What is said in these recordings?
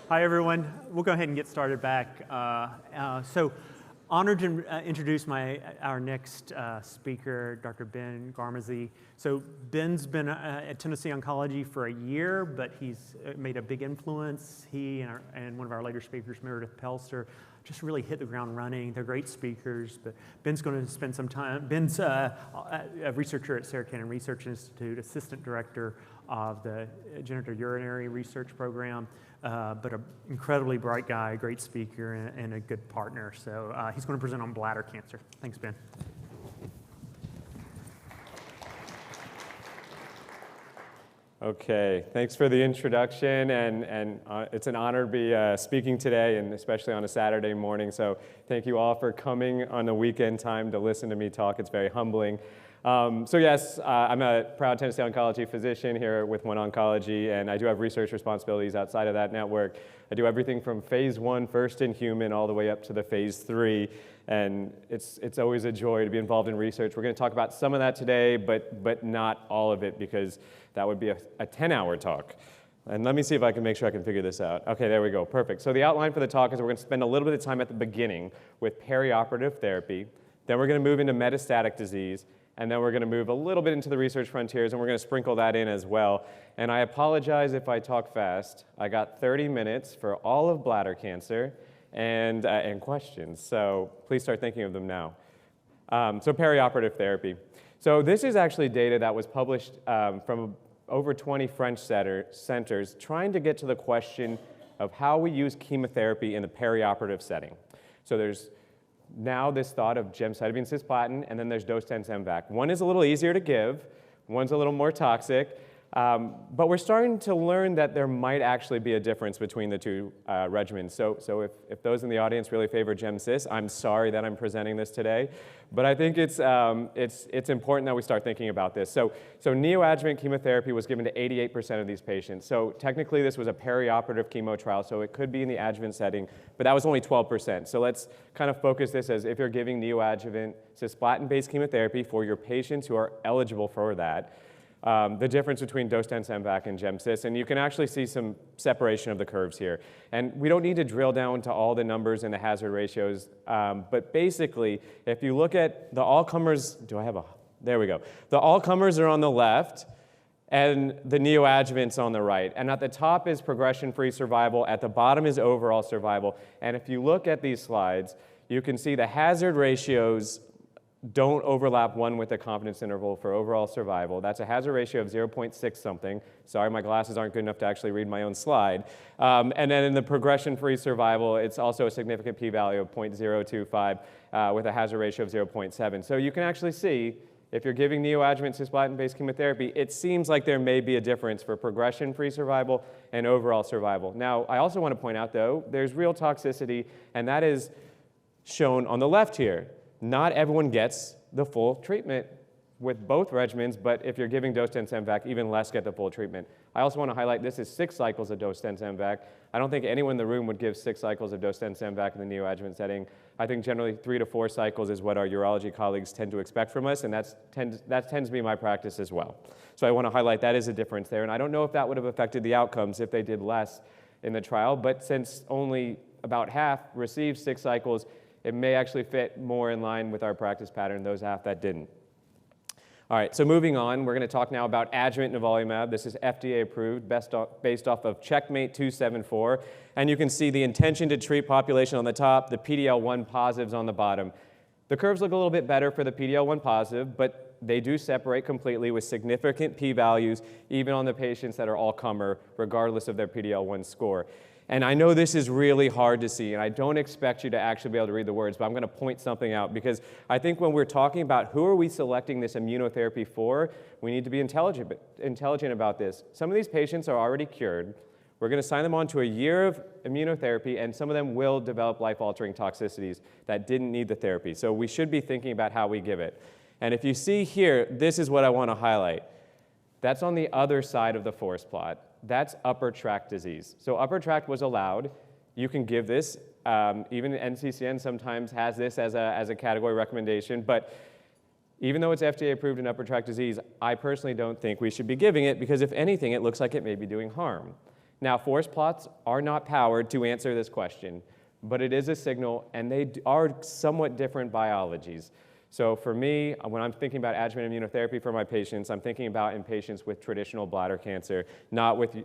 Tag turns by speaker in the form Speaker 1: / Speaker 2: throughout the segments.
Speaker 1: Hi, everyone. We'll go ahead and get started back. So honored to introduce our next speaker, Dr. Ben Garmezy. So Ben's been at Tennessee Oncology for a year, but he's made a big influence. He and one of our later speakers, Meredith Pelster, just really hit the ground running. They're great speakers, but Ben's going to spend some time. Ben's a researcher at Sarah Cannon Research Institute, assistant director of the genitourinary research program, but an incredibly bright guy, great speaker, and a good partner. So he's going to present on bladder cancer. Thanks, Ben.
Speaker 2: Okay, thanks for the introduction, and it's an honor to be speaking today, and especially on a Saturday morning, so thank you all for coming on the weekend time to listen to me talk. It's very humbling. So yes, I'm a proud Tennessee Oncology physician here with OneOncology, and I do have research responsibilities outside of that network. I do everything from phase 1, first in human, all the way up to the phase 3, and it's always a joy to be involved in research. We're going to talk about some of that today, but not all of it, because that would be a 10-hour talk. And let me see if I can make sure I can figure this out. Okay, there we go, perfect. So the outline for the talk is we're going to spend a little bit of time at the beginning with perioperative therapy, then we're going to move into metastatic disease, and then we're going to move a little bit into the research frontiers, and we're going to sprinkle that in as well. And I apologize if I talk fast. I got 30 minutes for all of bladder cancer and questions, so please start thinking of them now. So perioperative therapy. So this is actually data that was published from over 20 French centers trying to get to the question of how we use chemotherapy in the perioperative setting. So there's now this thought of gemcitabine cisplatin, and then there's Docetaxel. One is a little easier to give, one's a little more toxic, but we're starting to learn that there might actually be a difference between the two regimens. So if those in the audience really favor Gem-Cis, I'm sorry that I'm presenting this today, but I think it's important that we start thinking about this. So neoadjuvant chemotherapy was given to 88% of these patients. So technically this was a perioperative chemo trial, so it could be in the adjuvant setting, but that was only 12%. So let's kind of focus this as if you're giving neoadjuvant cisplatin-based chemotherapy for your patients who are eligible for that. The difference between Docetaxel and Gem-Cis, and you can actually see some separation of the curves here. And we don't need to drill down to all the numbers and the hazard ratios, but basically, if you look at the all-comers, there we go. The all-comers are on the left, and the neoadjuvants on the right. And at the top is progression-free survival, at the bottom is overall survival. And if you look at these slides, you can see the hazard ratios don't overlap one with the confidence interval for overall survival. That's a hazard ratio of 0.6 something. Sorry, my glasses aren't good enough to actually read my own slide. And then in the progression-free survival, it's also a significant p-value of 0.025 with a hazard ratio of 0.7. So you can actually see, if you're giving neoadjuvant cisplatin-based chemotherapy, it seems like there may be a difference for progression-free survival and overall survival. Now, I also want to point out, though, there's real toxicity, and that is shown on the left here. Not everyone gets the full treatment with both regimens, but if you're giving Docetaxel, even less get the full treatment. I also want to highlight this is 6 cycles of Docetaxel. I don't think anyone in the room would give 6 cycles of Docetaxel in the neoadjuvant setting. I think generally 3 to 4 cycles is what our urology colleagues tend to expect from us, and that tends to be my practice as well. So I want to highlight that is a difference there, and I don't know if that would have affected the outcomes if they did less in the trial, but since only about half received 6 cycles, it may actually fit more in line with our practice pattern, those half that didn't. All right, so moving on, we're going to talk now about adjuvant nivolumab. This is FDA approved based off of Checkmate 274. And you can see the intention to treat population on the top, the PD-L1 positives on the bottom. The curves look a little bit better for the PD-L1 positive, but they do separate completely with significant p-values, even on the patients that are all-comer, regardless of their PD-L1 score. And I know this is really hard to see, and I don't expect you to actually be able to read the words, but I'm going to point something out, because I think when we're talking about who are we selecting this immunotherapy for, we need to be intelligent about this. Some of these patients are already cured. We're going to sign them on to a year of immunotherapy, and some of them will develop life-altering toxicities that didn't need the therapy. So we should be thinking about how we give it. And if you see here, this is what I want to highlight. That's on the other side of the forest plot. That's upper tract disease. So upper tract was allowed. You can give this. Even NCCN sometimes has this as a category recommendation. But even though it's FDA approved in upper tract disease, I personally don't think we should be giving it, because if anything, it looks like it may be doing harm. Now, forest plots are not powered to answer this question, but it is a signal, and they are somewhat different biologies. So for me, when I'm thinking about adjuvant immunotherapy for my patients, I'm thinking about in patients with traditional bladder cancer, not with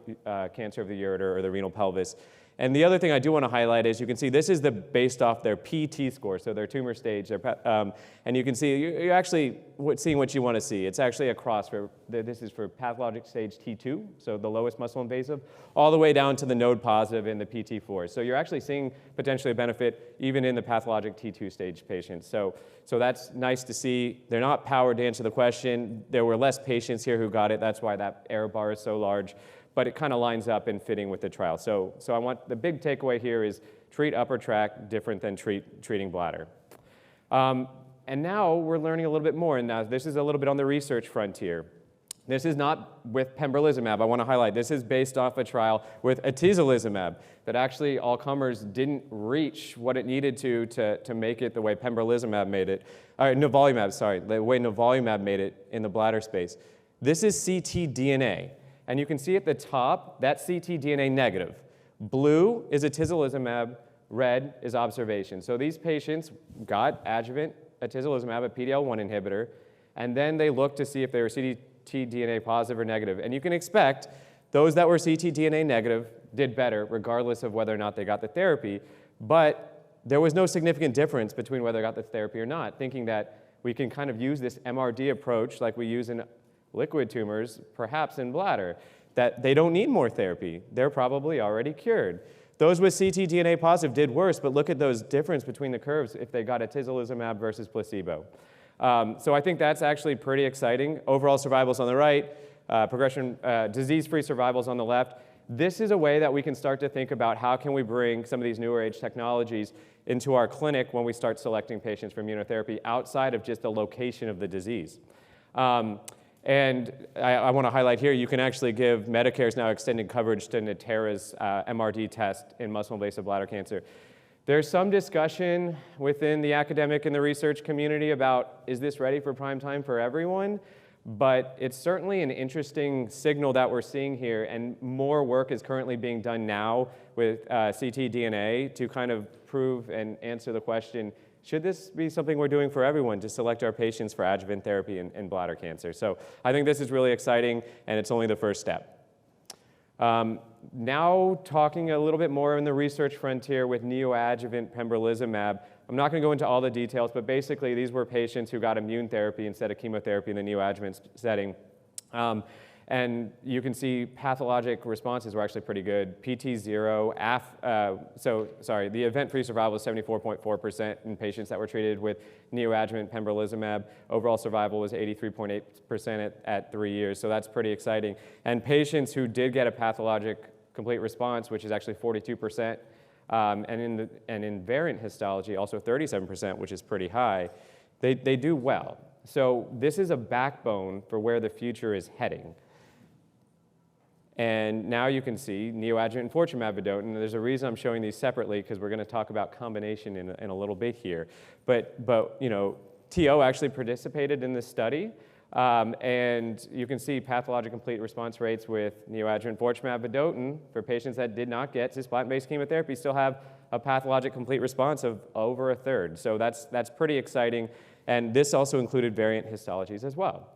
Speaker 2: cancer of the ureter or the renal pelvis. And the other thing I do want to highlight is you can see this is based off their PT score, so their tumor stage. And you can see you're actually seeing what you want to see. It's actually across. This is for pathologic stage T2, so the lowest muscle invasive, all the way down to the node positive in the PT4. So you're actually seeing potentially a benefit even in the pathologic T2 stage patients. So that's nice to see. They're not powered to answer the question. There were less patients here who got it. That's why that error bar is so large. But it kind of lines up in fitting with the trial. So I want the big takeaway here is treat upper tract different than treating bladder. And now we're learning a little bit more. And now this is a little bit on the research frontier. This is not with pembrolizumab. I want to highlight this is based off a trial with atezolizumab that actually all comers didn't reach what it needed to make it the way pembrolizumab made it. Nivolumab, sorry, the way nivolumab made it in the bladder space. This is ctDNA. And you can see at the top, that's ctDNA negative. Blue is atezolizumab, red is observation. So these patients got adjuvant atezolizumab, a PD-L1 inhibitor, and then they looked to see if they were ctDNA positive or negative. And you can expect those that were ctDNA negative did better regardless of whether or not they got the therapy. But there was no significant difference between whether they got the therapy or not, thinking that we can kind of use this MRD approach like we use in liquid tumors, perhaps in bladder, that they don't need more therapy. They're probably already cured. Those with ctDNA positive did worse, but look at those difference between the curves if they got atezolizumab versus placebo. So I think that's actually pretty exciting. Overall survival's on the right, disease-free survival's on the left. This is a way that we can start to think about how can we bring some of these newer age technologies into our clinic when we start selecting patients for immunotherapy outside of just the location of the disease. And I want to highlight here, you can actually give Medicare's now extended coverage to Natera's MRD test in muscle-invasive bladder cancer. There's some discussion within the academic and the research community about, is this ready for prime time for everyone? But it's certainly an interesting signal that we're seeing here, and more work is currently being done now with ctDNA to kind of prove and answer the question, should this be something we're doing for everyone to select our patients for adjuvant therapy in bladder cancer? So I think this is really exciting, and it's only the first step. Now talking a little bit more in the research frontier with neoadjuvant pembrolizumab. I'm not going to go into all the details, but basically these were patients who got immune therapy instead of chemotherapy in the neoadjuvant setting. And you can see pathologic responses were actually pretty good. PT0, the event-free survival was 74.4% in patients that were treated with neoadjuvant pembrolizumab. Overall survival was 83.8% at 3 years, so that's pretty exciting. And patients who did get a pathologic complete response, which is actually 42%, and in variant histology, also 37%, which is pretty high, they do well. So this is a backbone for where the future is heading. And now you can see neoadjuvant enfortumab vedotin. There's a reason I'm showing these separately because we're going to talk about combination in a little bit here. But you know, TO actually participated in this study, and you can see pathologic complete response rates with neoadjuvant enfortumab vedotin for patients that did not get cisplatin-based chemotherapy still have a pathologic complete response of over a third. So that's pretty exciting, and this also included variant histologies as well.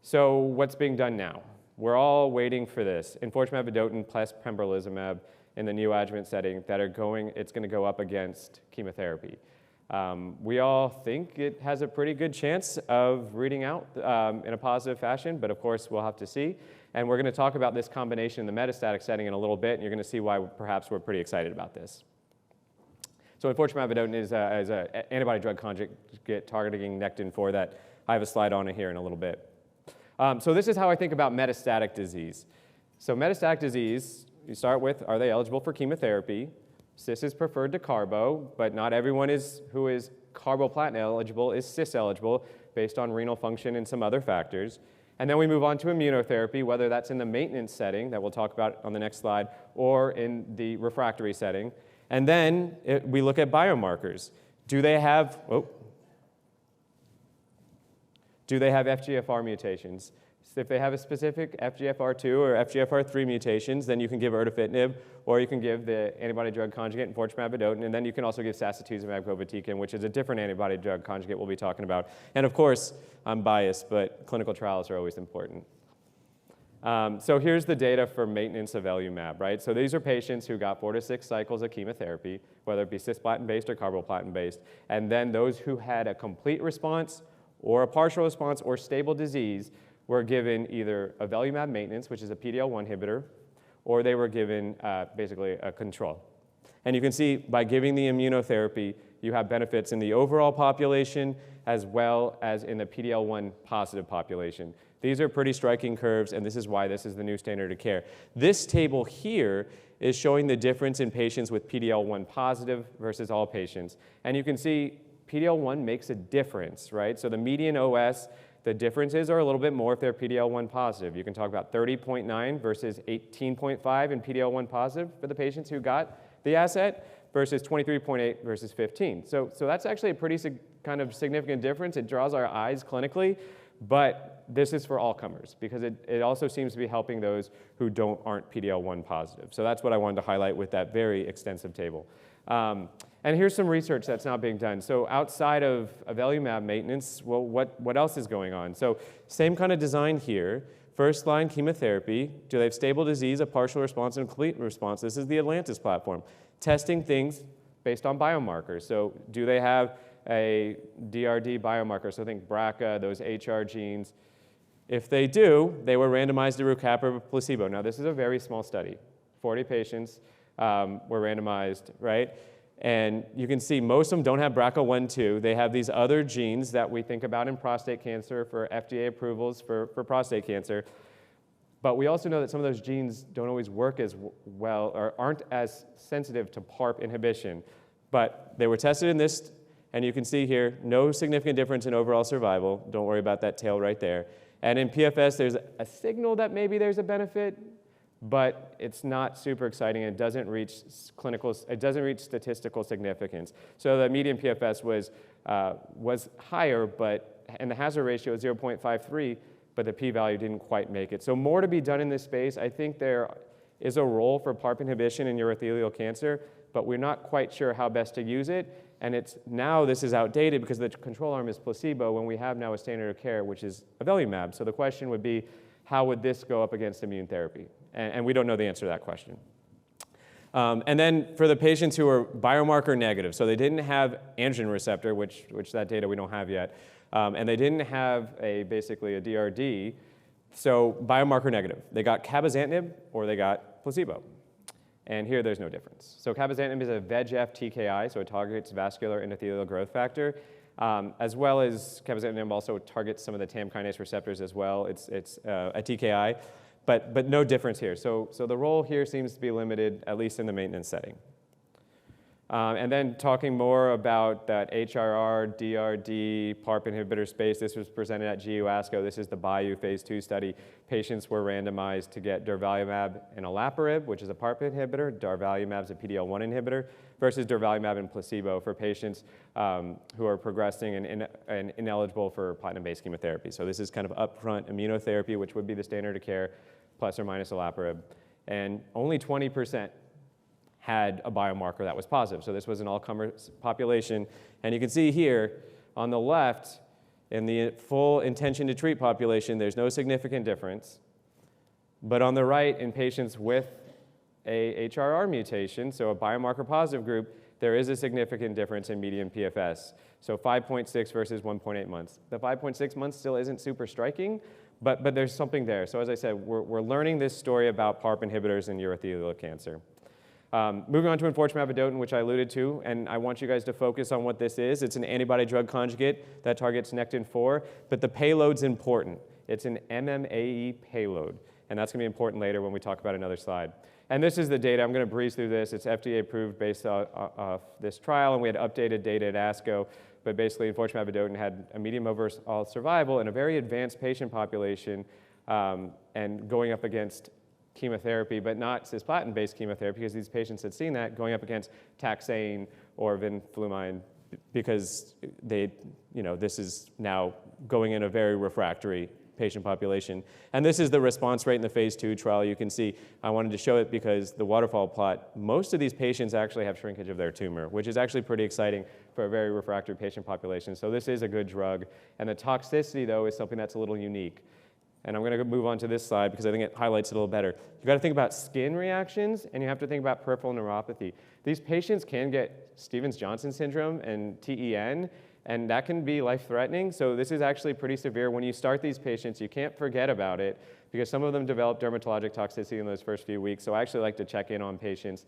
Speaker 2: So what's being done now? We're all waiting for this. Enfortumab vedotin plus pembrolizumab in the neoadjuvant setting it's going to go up against chemotherapy. We all think it has a pretty good chance of reading out in a positive fashion, but of course we'll have to see. And we're going to talk about this combination in the metastatic setting in a little bit, and you're going to see why perhaps we're pretty excited about this. So enfortumab vedotin is an antibody-drug conjugate targeting Nectin-4 that I have a slide on here in a little bit. So this is how I think about metastatic disease. So metastatic disease, you start with, are they eligible for chemotherapy? Cis is preferred to carbo, but not everyone who is carboplatin eligible is cis eligible based on renal function and some other factors. And then we move on to immunotherapy, whether that's in the maintenance setting that we'll talk about on the next slide, or in the refractory setting. And then we look at biomarkers. Do they have FGFR mutations? if they have a specific FGFR2 or FGFR3 mutations, then you can give erdafitinib, or you can give the antibody-drug conjugate, enfortumab vedotin, and then you can also give sacituzumab govitecan, which is a different antibody-drug conjugate we'll be talking about. And of course, I'm biased, but clinical trials are always important. So here's the data for maintenance of avelumab, right? So these are patients who got 4 to 6 cycles of chemotherapy, whether it be cisplatin-based or carboplatin-based, and then those who had a complete response or a partial response or stable disease were given either avelumab maintenance, which is a PD-L1 inhibitor, or they were given basically a control. And you can see by giving the immunotherapy, you have benefits in the overall population as well as in the PD-L1 positive population. These are pretty striking curves, and this is why this is the new standard of care. This table here is showing the difference in patients with PD-L1 positive versus all patients. And you can see PD-L1 makes a difference, right? So the median OS, the differences are a little bit more if they're PD-L1 positive. You can talk about 30.9 versus 18.5 in PD-L1 positive for the patients who got the asset versus 23.8 versus 15. So that's actually a pretty kind of significant difference. It draws our eyes clinically, but this is for all comers because it also seems to be helping those who aren't PD-L1 positive. So that's what I wanted to highlight with that very extensive table. And here's some research that's not being done. So outside of avelumab maintenance, well, what else is going on? So same kind of design here. First-line chemotherapy. Do they have stable disease, a partial response, and a complete response? This is the Atlantis platform. Testing things based on biomarkers. So do they have a DRD biomarker? So think BRCA, those HR genes. If they do, they were randomized to rucaparib or placebo. Now, this is a very small study. 40 patients were randomized, right? And you can see most of them don't have BRCA1, 2. They have these other genes that we think about in prostate cancer for FDA approvals for prostate cancer. But we also know that some of those genes don't always work as well or aren't as sensitive to PARP inhibition. But they were tested in this, and you can see here, no significant difference in overall survival. Don't worry about that tail right there. And in PFS, there's a signal that maybe there's a benefit, but it's not super exciting. It doesn't reach statistical significance. So the median PFS was higher, and the hazard ratio is 0.53, but the p-value didn't quite make it. So more to be done in this space. I think there is a role for PARP inhibition in urothelial cancer, but we're not quite sure how best to use it. And now this is outdated because the control arm is placebo when we have now a standard of care, which is avelumab. So the question would be, how would this go up against immune therapy? And we don't know the answer to that question. And then for the patients who are biomarker negative, so they didn't have androgen receptor, which that data we don't have yet, and they didn't have basically a DRD, so biomarker negative. They got cabozantinib or they got placebo. And here there's no difference. So cabozantinib is a VEGF TKI, so it targets vascular endothelial growth factor, as well as cabozantinib also targets some of the TAM kinase receptors as well. It's a TKI, but no difference here. So the role here seems to be limited, at least in the maintenance setting. And then talking more about that HRR, DRD, PARP inhibitor space, this was presented at GU ASCO. This is the BAYOU phase 2 study. Patients were randomized to get durvalumab and olaparib, which is a PARP inhibitor. Durvalumab is a PD-L1 inhibitor, versus durvalumab and placebo for patients who are progressing and ineligible for platinum-based chemotherapy. So this is kind of upfront immunotherapy, which would be the standard of care, plus or minus olaparib. And only 20% had a biomarker that was positive. So this was an all-comers population. And you can see here on the left, in the full intention to treat population, there's no significant difference. But on the right, in patients with a HRR mutation, so a biomarker positive group, there is a significant difference in median PFS. So 5.6 versus 1.8 months. The 5.6 months still isn't super striking, but there's something there. So as I said, we're learning this story about PARP inhibitors in urothelial cancer. Moving on to enfortumab vedotin, which I alluded to, and I want you guys to focus on what this is. It's an antibody-drug conjugate that targets Nectin-4, but the payload's important. It's an MMAE payload, and that's going to be important later when we talk about another slide. And this is the data. I'm going to breeze through this. It's FDA approved based off this trial, and we had updated data at ASCO, but basically enfortumab vedotin had a median overall survival in a very advanced patient population and going up against chemotherapy, but not cisplatin-based chemotherapy, because these patients had seen that, going up against taxane or vinflumine, because this is now going in a very refractory patient population. And this is the response rate in the phase 2 trial. You can see, I wanted to show it because the waterfall plot, most of these patients actually have shrinkage of their tumor, which is actually pretty exciting for a very refractory patient population. So this is a good drug. And the toxicity, though, is something that's a little unique. And I'm going to move on to this slide because I think it highlights it a little better. You've got to think about skin reactions, and you have to think about peripheral neuropathy. These patients can get Stevens-Johnson syndrome and TEN, and that can be life-threatening. So this is actually pretty severe. When you start these patients, you can't forget about it because some of them develop dermatologic toxicity in those first few weeks. So I actually like to check in on patients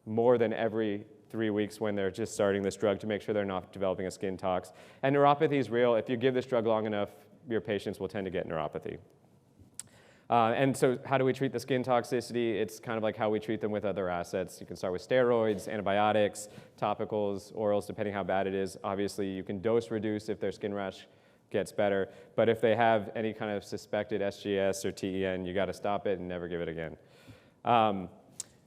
Speaker 2: more than every 3 weeks when they're just starting this drug to make sure they're not developing a skin tox. And neuropathy is real. If you give this drug long enough, your patients will tend to get neuropathy. And so how do we treat the skin toxicity? It's kind of like how we treat them with other assets. You can start with steroids, antibiotics, topicals, orals, depending how bad it is. Obviously, you can dose reduce if their skin rash gets better. But if they have any kind of suspected SGS or TEN, you got to stop it and never give it again.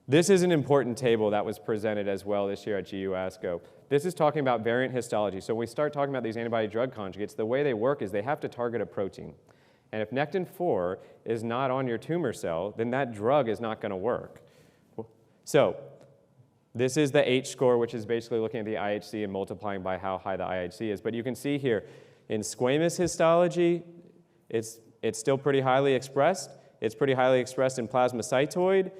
Speaker 2: This is an important table that was presented as well this year at GU ASCO. This is talking about variant histology. So when we start talking about these antibody-drug conjugates, the way they work is they have to target a protein. And if Nectin-4 is not on your tumor cell, then that drug is not going to work. So this is the H-score, which is basically looking at the IHC and multiplying by how high the IHC is. But you can see here, in squamous histology, it's still pretty highly expressed. It's pretty highly expressed in plasmacytoid,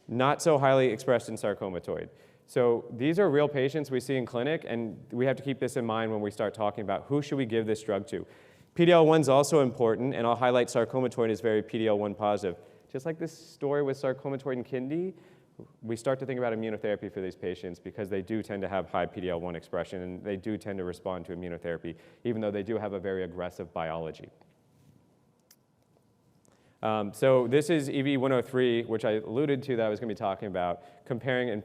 Speaker 2: not so highly expressed in sarcomatoid. So these are real patients we see in clinic, and we have to keep this in mind when we start talking about who should we give this drug to. PD-L1 is also important, and I'll highlight sarcomatoid is very PD-L1 positive. Just like this story with sarcomatoid and kidney, we start to think about immunotherapy for these patients because they do tend to have high PD-L1 expression, and they do tend to respond to immunotherapy, even though they do have a very aggressive biology. So this is EV-103, which I alluded to that I was going to be talking about, comparing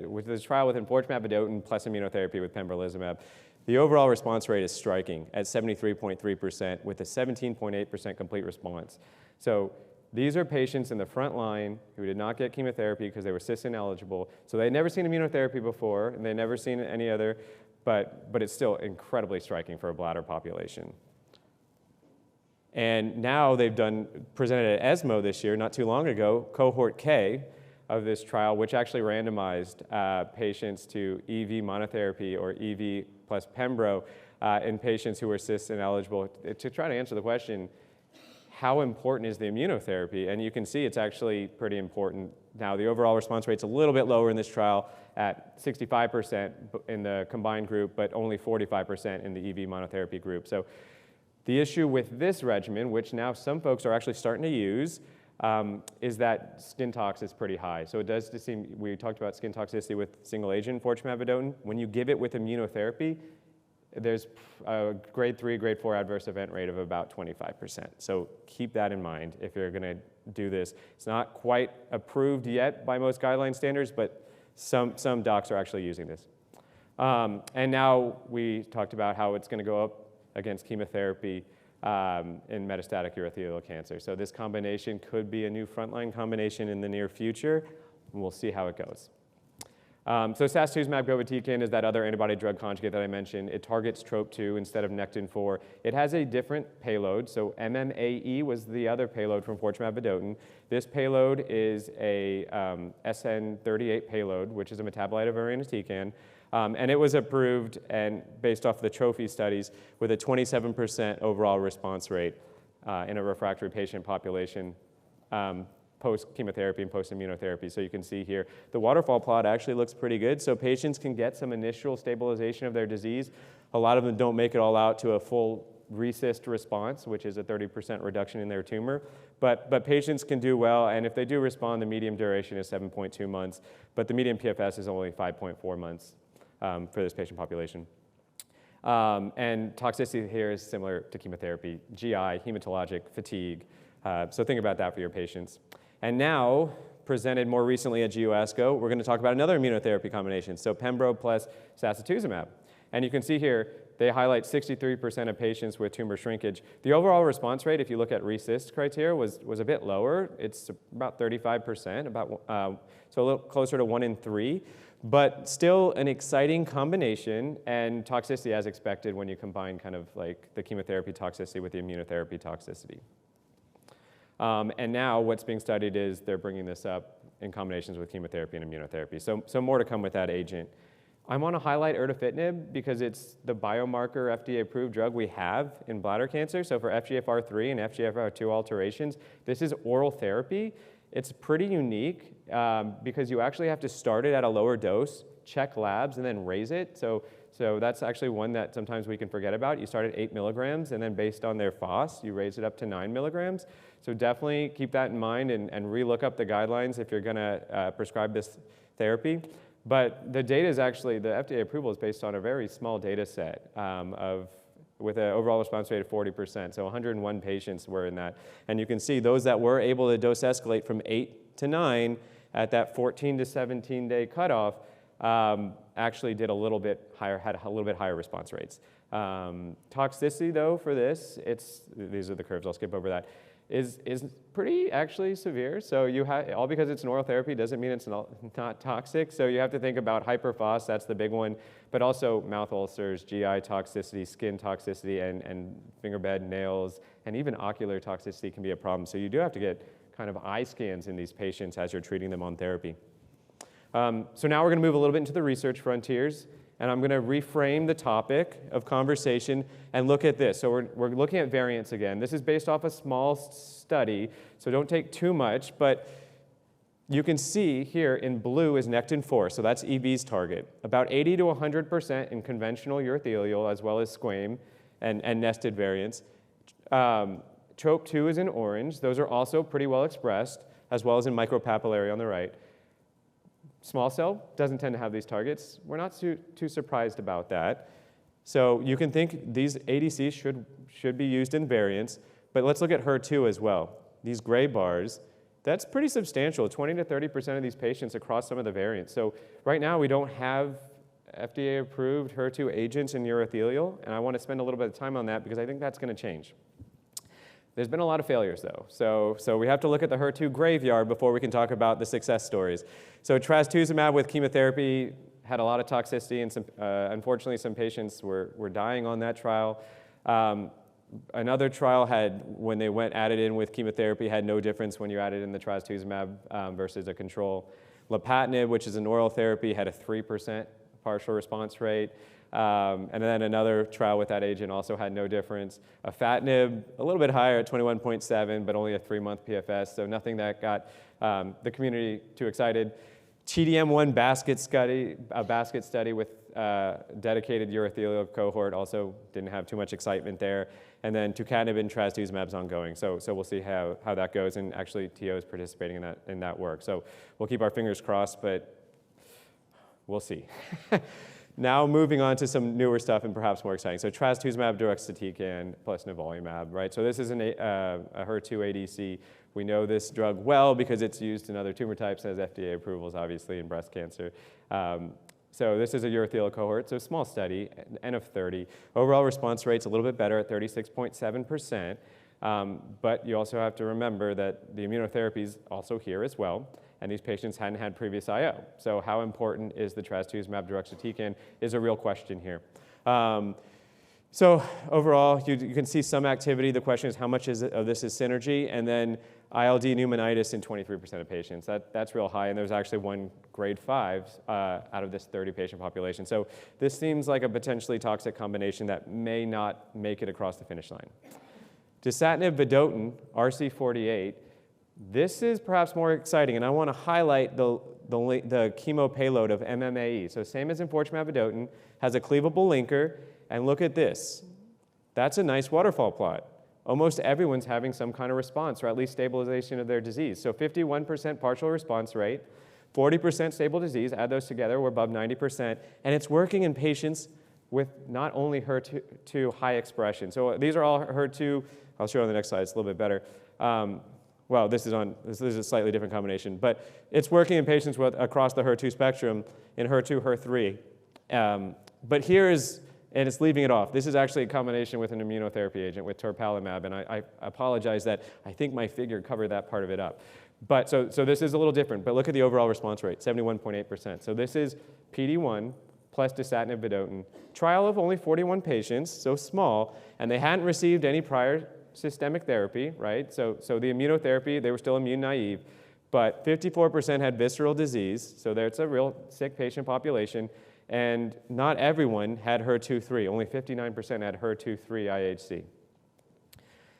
Speaker 2: with this trial with enfortumab vedotin plus immunotherapy with pembrolizumab. The overall response rate is striking at 73.3% with a 17.8% complete response. So these are patients in the front line who did not get chemotherapy because they were cis-ineligible. So they'd never seen immunotherapy before, and they'd never seen any other, but it's still incredibly striking for a bladder population. And now they've presented at ESMO this year, not too long ago, cohort K of this trial, which actually randomized patients to EV monotherapy or EV plus pembro in patients who were cis-ineligible to try to answer the question, how important is the immunotherapy? And you can see it's actually pretty important. Now, the overall response rate's a little bit lower in this trial at 65% in the combined group, but only 45% in the EV monotherapy group. So the issue with this regimen, which now some folks are actually starting to use, is that skin tox is pretty high. So it does seem, we talked about skin toxicity with single agent enfortumab vedotin. When you give it with immunotherapy, there's a grade 3, grade 4 adverse event rate of about 25%. So keep that in mind if you're going to do this. It's not quite approved yet by most guideline standards, but some docs are actually using this. And now we talked about how it's going to go up against chemotherapy in metastatic urothelial cancer. So this combination could be a new frontline combination in the near future, and we'll see how it goes. So sacituzumab govitecan is that other antibody-drug conjugate that I mentioned. It targets TROP2 instead of Nectin-4. It has a different payload. So MMAE was the other payload from enfortumab vedotin. This payload is a SN38 payload, which is a metabolite of irinotecan. And it was approved and based off the trophy studies with a 27% overall response rate in a refractory patient population post-chemotherapy and post-immunotherapy. So you can see here, the waterfall plot actually looks pretty good. So patients can get some initial stabilization of their disease. A lot of them don't make it all out to a full RECIST response, which is a 30% reduction in their tumor. But patients can do well, and if they do respond, the median duration is 7.2 months, but the median PFS is only 5.4 months. For this patient population. And toxicity here is similar to chemotherapy, GI, hematologic, fatigue. So think about that for your patients. And now, presented more recently at GU ASCO, we're going to talk about another immunotherapy combination, so pembro plus sacituzumab. And you can see here, they highlight 63% of patients with tumor shrinkage. The overall response rate, if you look at RECIST criteria, was a bit lower. It's about 35%, so a little closer to 1 in 3. But still an exciting combination and toxicity as expected when you combine kind of like the chemotherapy toxicity with the immunotherapy toxicity. And now what's being studied is they're bringing this up in combinations with chemotherapy and immunotherapy. So more to come with that agent. I want to highlight erdafitinib because it's the biomarker FDA-approved drug we have in bladder cancer. So for FGFR3 and FGFR2 alterations, this is oral therapy. It's pretty unique because you actually have to start it at a lower dose, check labs, and then raise it. So that's actually one that sometimes we can forget about. You start at 8 milligrams, and then based on their FOS, you raise it up to 9 milligrams. So definitely keep that in mind and re-look up the guidelines if you're going to prescribe this therapy. But the data is actually, the FDA approval is based on a very small data set with an overall response rate of 40%. So 101 patients were in that. And you can see those that were able to dose escalate from 8 to 9 at that 14 to 17 day cutoff actually did a little bit higher, had a little bit higher response rates. Toxicity though for this, these are the curves, I'll skip over that, is pretty actually severe. So you have, all because it's an oral therapy doesn't mean it's not toxic. So you have to think about hyperphos, that's the big one, but also mouth ulcers, GI toxicity, skin toxicity, and finger bed, nails, and even ocular toxicity can be a problem. So you do have to get kind of eye scans in these patients as you're treating them on therapy. So now we're going to move a little bit into the research frontiers. And I'm going to reframe the topic of conversation and look at this. So we're looking at variants again. This is based off a small study, so don't take too much. But you can see here in blue is Nectin-4, so that's EV's target. About 80 to 100% in conventional urothelial as well as squame and nested variants. TROP2 is in orange. Those are also pretty well expressed, as well as in micropapillary on the right. Small cell doesn't tend to have these targets. We're not too surprised about that. So you can think these ADCs should be used in variants, but let's look at HER2 as well. These gray bars, that's pretty substantial, 20 to 30% of these patients across some of the variants. So right now we don't have FDA-approved HER2 agents in urothelial, and I want to spend a little bit of time on that because I think that's going to change. There's been a lot of failures, though. So we have to look at the HER2 graveyard before we can talk about the success stories. So trastuzumab with chemotherapy had a lot of toxicity, and unfortunately, some patients were dying on that trial. Another trial had, when they went added in with chemotherapy, had no difference when you added in the trastuzumab versus a control. Lapatinib, which is an oral therapy, had a 3% partial response rate. And then another trial with that agent also had no difference. Afatinib, a little bit higher at 21.7, but only a 3-month PFS, so nothing that got the community too excited. TDM1 basket study with dedicated urothelial cohort also didn't have too much excitement there. And then tucatinib and trastuzumab is ongoing, so we'll see how that goes. And actually, TO is participating in that work. So we'll keep our fingers crossed, but we'll see. Now moving on to some newer stuff and perhaps more exciting. So trastuzumab deruxtecan plus nivolumab, right? So this is a HER2 ADC. We know this drug well because it's used in other tumor types, has FDA approvals, obviously, in breast cancer. So this is a urothelial cohort, so small study, N of 30. Overall response rate's a little bit better at 36.7%. But you also have to remember that the immunotherapy is also here as well. And these patients hadn't had previous IO. So how important is the trastuzumab deruxtecan is a real question here. So overall, you can see some activity. The question is how much of this is synergy? And then ILD pneumonitis in 23% of patients. That's real high, and there's actually one grade 5 out of this 30 patient population. So this seems like a potentially toxic combination that may not make it across the finish line. Dasatinib vedotin, RC48, this is perhaps more exciting, and I want to highlight the chemo payload of MMAE. So same as enfortumab vedotin, has a cleavable linker, and look at this. That's a nice waterfall plot. Almost everyone's having some kind of response, or at least stabilization of their disease. So 51% partial response rate, 40% stable disease, add those together, we're above 90%, and it's working in patients with not only HER2 high expression. So these are all HER2, I'll show you on the next slide, it's a little bit better. Well, this is a slightly different combination, but it's working in patients across the HER2 spectrum in HER2, HER3. But here is and it's leaving it off. This is actually a combination with an immunotherapy agent, with toripalimab, and I apologize that I think my figure covered that part of it up. But so this is a little different, but look at the overall response rate, 71.8%. So this is PD-1 plus dasatinib vedotin, trial of only 41 patients, so small, and they hadn't received any prior systemic therapy, right? So the immunotherapy, they were still immune naive, but 54% had visceral disease, so it's a real sick patient population, and not everyone had HER2/3, only 59% had HER2/3 IHC.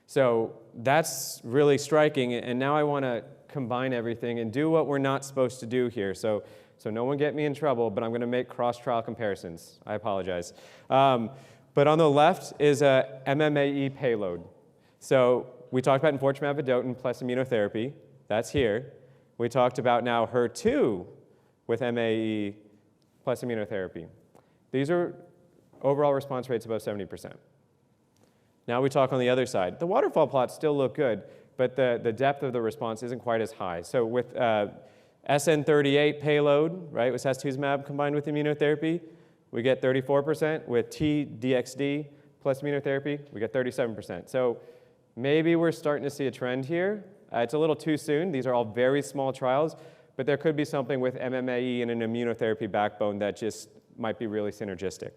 Speaker 2: So that's really striking, and now I want to combine everything and do what we're not supposed to do here. So no one get me in trouble, but I'm going to make cross-trial comparisons. I apologize. But on the left is a MMAE payload. So we talked about enfortumab vedotin plus immunotherapy. That's here. We talked about now HER2 with MAE plus immunotherapy. These are overall response rates above 70%. Now we talk on the other side. The waterfall plots still look good, but the depth of the response isn't quite as high. So with SN38 payload, right, with sacituzumab combined with immunotherapy, we get 34%. With T-DXd plus immunotherapy, we get 37%. So maybe we're starting to see a trend here. It's a little too soon. These are all very small trials, but there could be something with MMAE and an immunotherapy backbone that just might be really synergistic.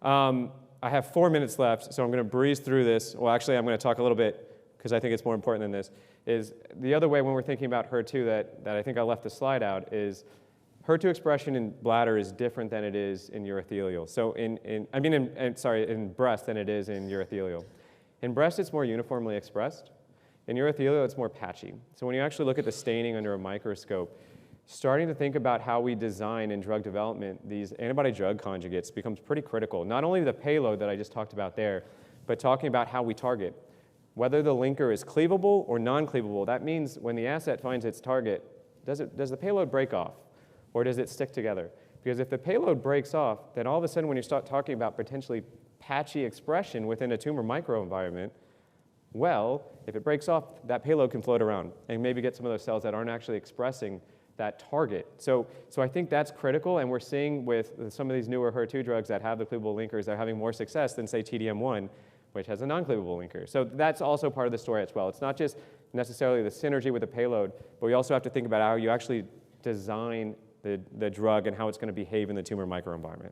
Speaker 2: I have 4 minutes left, so I'm going to breeze through this. Well, actually, I'm going to talk a little bit, because I think it's more important than this, is the other way when we're thinking about HER2 that I think I left the slide out is HER2 expression in bladder is different than it is in urothelial. So in breast than it is in urothelial. In breast, it's more uniformly expressed. In urothelial, it's more patchy. So when you actually look at the staining under a microscope, starting to think about how we design in drug development these antibody-drug conjugates becomes pretty critical. Not only the payload that I just talked about there, but talking about how we target. Whether the linker is cleavable or non-cleavable, that means when the asset finds its target, does the payload break off or does it stick together? Because if the payload breaks off, then all of a sudden when you start talking about potentially patchy expression within a tumor microenvironment, well, if it breaks off, that payload can float around and maybe get some of those cells that aren't actually expressing that target. So I think that's critical, and we're seeing with some of these newer HER2 drugs that have the cleavable linkers, they're having more success than, say, TDM1, which has a non-cleavable linker. So that's also part of the story as well. It's not just necessarily the synergy with the payload, but we also have to think about how you actually design the drug and how it's going to behave in the tumor microenvironment.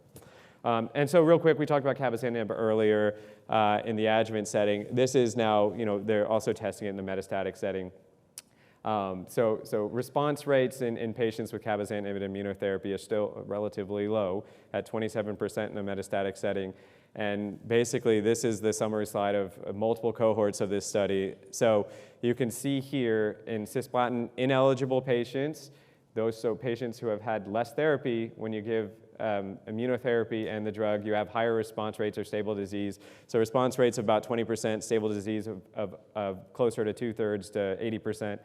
Speaker 2: And so real quick, we talked about cabozantinib earlier in the adjuvant setting. This is now, they're also testing it in the metastatic setting. So response rates in patients with cabozantinib immunotherapy are still relatively low at 27% in the metastatic setting. And basically, this is the summary slide of multiple cohorts of this study. So you can see here in cisplatin ineligible patients, patients who have had less therapy, when you give immunotherapy and the drug, you have higher response rates or stable disease. So response rates of about 20%, stable disease of closer to 2/3 to 80%.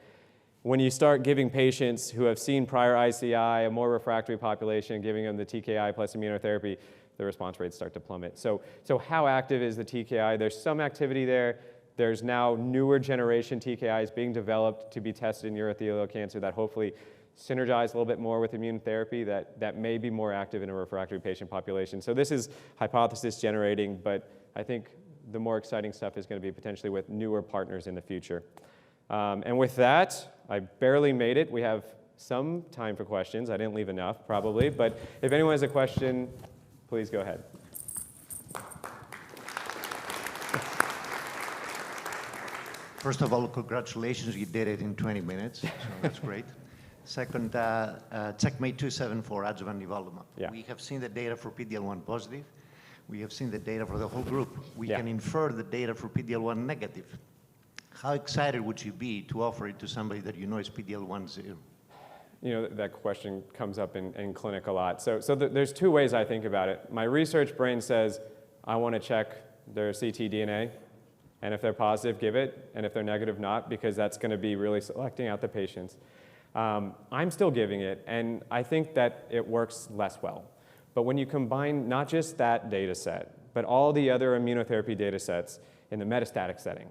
Speaker 2: When you start giving patients who have seen prior ICI, a more refractory population, giving them the TKI plus immunotherapy, the response rates start to plummet. So how active is the TKI? There's some activity there. There's now newer generation TKIs being developed to be tested in urothelial cancer that hopefully synergize a little bit more with immune therapy that may be more active in a refractory patient population. So this is hypothesis generating, but I think the more exciting stuff is going to be potentially with newer partners in the future. And with that, I barely made it. We have some time for questions. I didn't leave enough, probably, but if anyone has a question, please go ahead.
Speaker 3: First of all, congratulations, you did it in 20 minutes, so that's great. Second, checkmate 274, adjuvant development.
Speaker 2: Yeah.
Speaker 3: We have seen the data for PD-L1 positive. We have seen the data for the whole group. We can infer the data for PD-L1 negative. How excited would you be to offer it to somebody that you know is PD-L1 0?
Speaker 2: That question comes up in clinic a lot. So there's two ways I think about it. My research brain says, I want to check their ctDNA, and if they're positive, give it, and if they're negative, not, because that's going to be really selecting out the patients. I'm still giving it, and I think that it works less well. But when you combine not just that data set, but all the other immunotherapy data sets in the metastatic setting,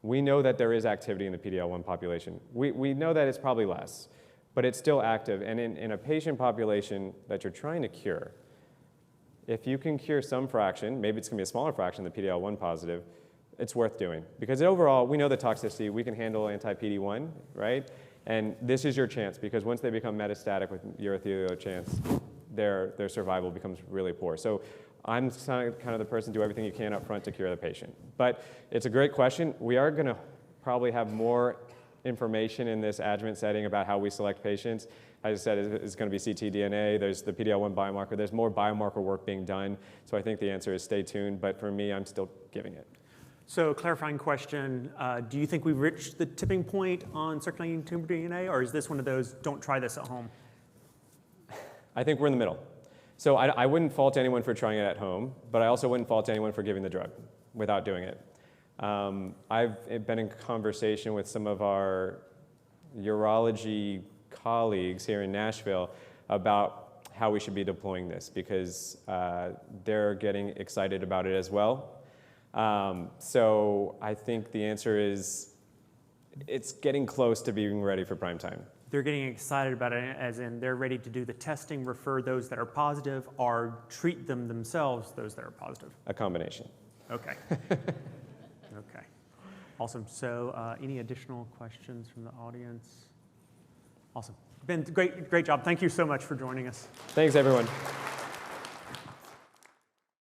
Speaker 2: we know that there is activity in the PD-L1 population. We know that it's probably less, but it's still active. And in a patient population that you're trying to cure, if you can cure some fraction, maybe it's going to be a smaller fraction than PD-L1 positive, it's worth doing. Because overall, we know the toxicity, we can handle anti-PD-1, right? And this is your chance, because once they become metastatic with urothelial chance, their survival becomes really poor. So I'm kind of the person, do everything you can up front to cure the patient. But it's a great question. We are going to probably have more information in this adjuvant setting about how we select patients. As I said, it's going to be ctDNA, there's the PD-L1 biomarker, there's more biomarker work being done, so I think the answer is stay tuned, but for me, I'm still giving it.
Speaker 1: So clarifying question, do you think we've reached the tipping point on circulating tumor DNA, or is this one of those, don't try this at home?
Speaker 2: I think we're in the middle. So I wouldn't fault anyone for trying it at home, but I also wouldn't fault anyone for giving the drug without doing it. I've been in conversation with some of our urology colleagues here in Nashville about how we should be deploying this, because they're getting excited about it as well. So I think the answer is it's getting close to being ready for prime time.
Speaker 1: They're getting excited about it, as in they're ready to do the testing, refer those that are positive, or treat them themselves, those that are positive.
Speaker 2: A combination.
Speaker 1: Okay. Okay. Awesome. So any additional questions from the audience? Awesome. Ben, great job. Thank you so much for joining us.
Speaker 2: Thanks, everyone.